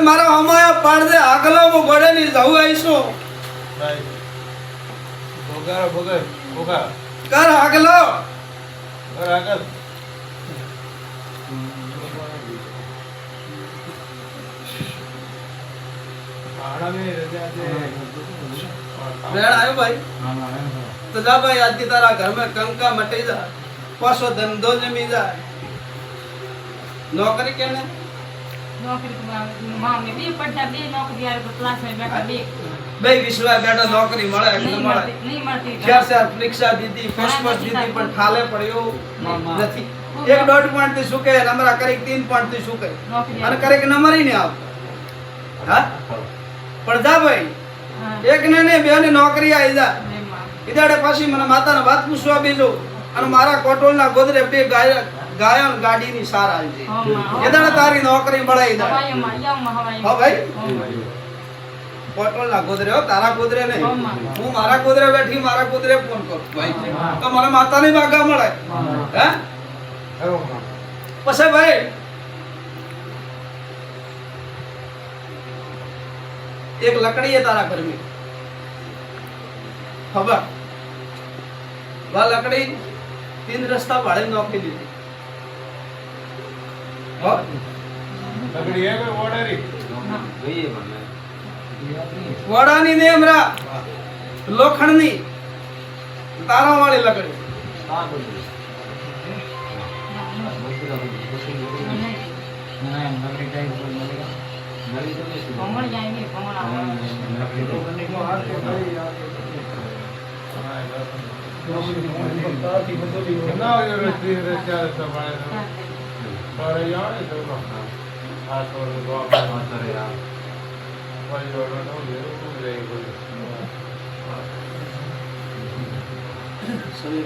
મારા હમાયા પાડ દે આગલો હું ગોડે ની જવું આઈશું ભોગા ભોગા ભોગા કર આગલો કર આગળ रेड़ आयो भाई तो जा भाई आज की तारा घर में कंका मटी जा पासो धंधो जमी जा नौकरी केने नौकरी मां में भी पढ़ा बे नौकरी यार क्लास में बैठा बे बे विश्वास बेटा नौकरी મળે કે ન મળે नहीं મળતી ચાર ચાર પરીક્ષા દીધી ફર્સ્ટ દીધી પણ ખાલે પડ્યો નથી એક દોઢ પોઈન્ટ થી સુકે નંબર કરી 3 પોઈન્ટ થી સુકે અને કરે કે નંબર ही नहीं આવતો હા પણ જા ભાઈ એક ને ને બે ને નોકરી આવી જા ઈદાડે પાછી મને માતાને વાત પૂછવા બેજો અને મારા કોટોલના ગોદરે બે ગાયન ગાડીની સાર આલજે ઈદાડે તારી નોકરી મળે ઈદાડે હા ભાઈ કોટોલના ગોદરે હો તારા ગોદરે ને હું મારા ગોદરે બેઠી મારા ગોદરે ફોન કરું ભાઈ તો મને માતાની વાગા મળે હે પછી ભાઈ एक लकड़ी है तारा घर में खबर वह लकड़ी 3 रास्ता भाड़े नौकरी दी थी लकड़ी है कोई वोडरी वड़ानी ने हमरा लोखंडनी तारा वाली लकड़ी कोमल जाएंगे कोमल ना ये रस्ते रस्ते संभाले पर यार तो ना हाथ और दो हाथ रे यार कोई और ना ये तो ले कोई सही